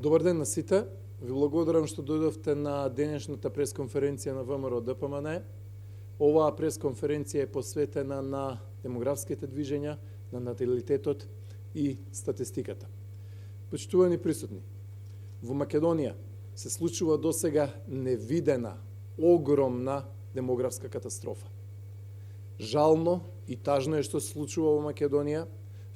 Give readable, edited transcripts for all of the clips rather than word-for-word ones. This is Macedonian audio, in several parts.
Добар ден на сите. Ви благодарам што дојдовте на денешната пресконференција на ВМРО ДПМН. Оваа пресконференција е посветена на демографските движења, на наталитетот и статистиката. Почитувани присутни, во Македонија се случува досега невидена, огромна демографска катастрофа. Жално и тажно е што се случува во Македонија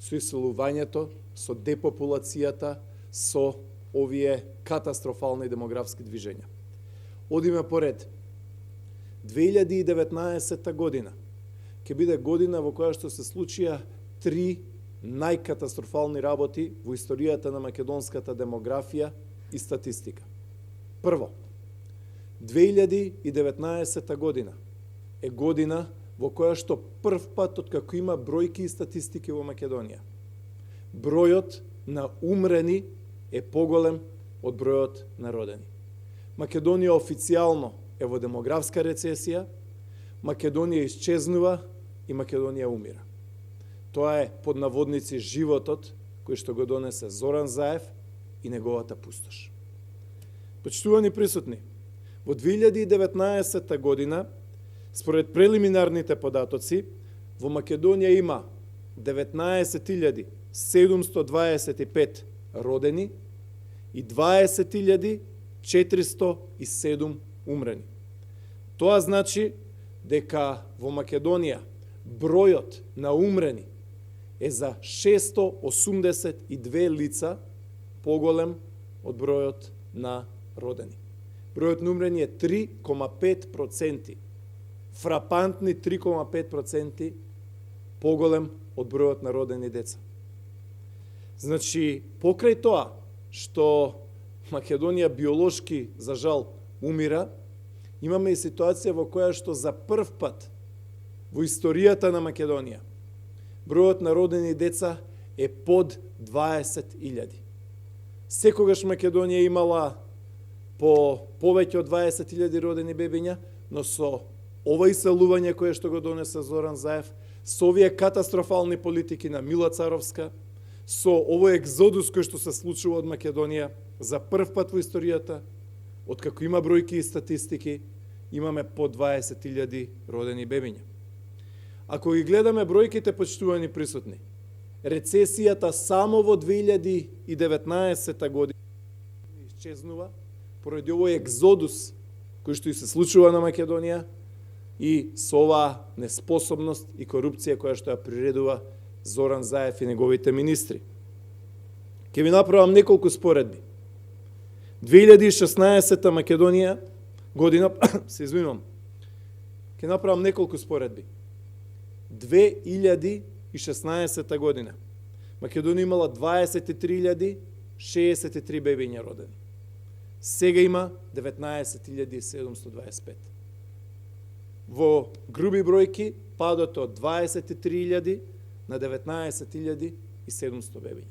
со иселувањето, со депопулацијата, со овие катастрофални демографски движења. Одиме поред. 2019 година ќе биде година во која што се случија три најкатастрофални работи во историјата на македонската демографија и статистика. Прво, 2019 година е година во која што прв пат откако има бројки и статистики во Македонија, бројот на умрени е поголем од бројот на родени. Македонија официјално е во демографска рецесија, Македонија исчезнува и Македонија умира. Тоа е под наводници животот кој што го донесе Зоран Заев и неговата пустош. Почитувани присутни, во 2019 година, според прелиминарните податоци, во Македонија има 19.725 родени и 20.407 умрени. Тоа значи дека во Македонија бројот на умрени е за 682 лица поголем од бројот на родени. Бројот на умрени е 3,5%, фрапантни 3,5% поголем од бројот на родени деца. Значи, покрај тоа што Македонија биолошки, за жал, умира, имаме и ситуација во која што за прв пат во историјата на Македонија бројот на родени деца е под 20.000. Секогаш Македонија имала по повеќе од 20.000 родени бебиња, но со ова иселување кое што го донесе Зоран Заев, со овие катастрофални политики на Мила Царовска, со овој екзодус кој што се случува од Македонија, за прв пат во историјата, откако има бројки и статистики, имаме по 20.000 родени бебиња. Ако ги гледаме бројките, почитувани присутни, рецесијата само во 2019 година исчезнува поради овој екзодус кој што и се случува на Македонија и со оваа неспособност и корупција која што ја приредува Зоран Заев и неговите министри. Ке ви направам неколку споредби. 2016 Македонија година, се извинувам, ке направам неколку споредби. 2016 година Македонија имала 23.063 бебиња родени. Сега има 19.725. Во груби бројки падот од 23.000 на 19.700 бебиња.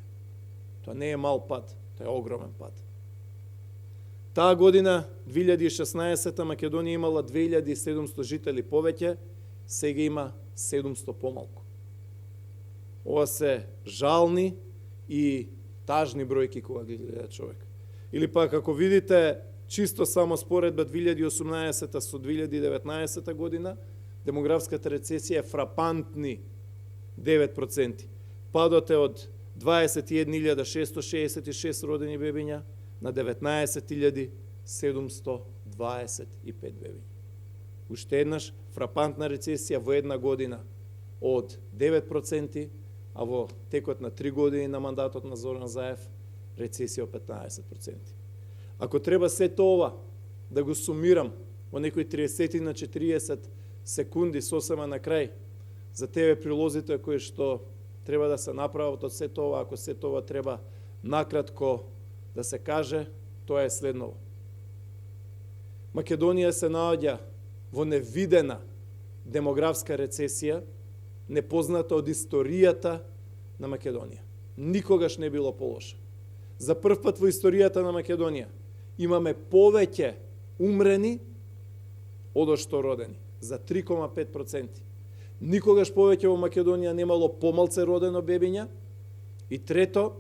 Тоа не е мал пад, тоа е огромен пад. Таа година, 2016 Македонија имала 2700 жители повеќе, сега има 700 помалку. Ова се жални и тажни бројки кога ги гледа човек. Или пак, ако видите чисто само споредба 2018 со 2019 година, демографската рецесија е фрапантни 9%. Падот е од 21.666 родени бебиња на 19.725 бебиња. Уште еднаш фрапантна рецесија во една година од 9%, а во текот на 3 години на мандатот на Зоран Заев рецесија од 15%. Ако треба сето ова да го сумирам во некои 30 на 40 секунди сосема на крај, за тебе прилозите кои што треба да се направат од сето ова, ако сето ова треба накратко да се каже, тоа е следново. Македонија се наоѓа во невидена демографска рецесија, непозната од историјата на Македонија. Никогаш не било полоша. За прв пат во историјата на Македонија имаме повеќе умрени од што родени, за 3,5%. Никогаш повеќе во Македонија немало помалце родено бебиња и трето,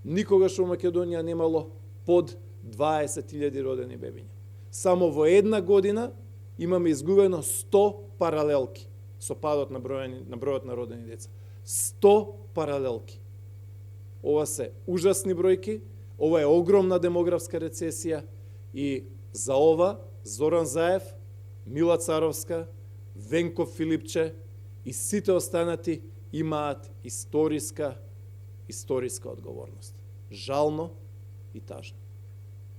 никогаш во Македонија немало под 20.000 родени бебиња. Само во една година имаме изгубено 100 паралелки со падот на бројот на родени деца. 100 паралелки. Ова се ужасни бројки, ова е огромна демографска рецесија и за ова Зоран Заев, Мила Царовска, Венко Филипче и сите останати имаат историска одговорност. Жално и тажно.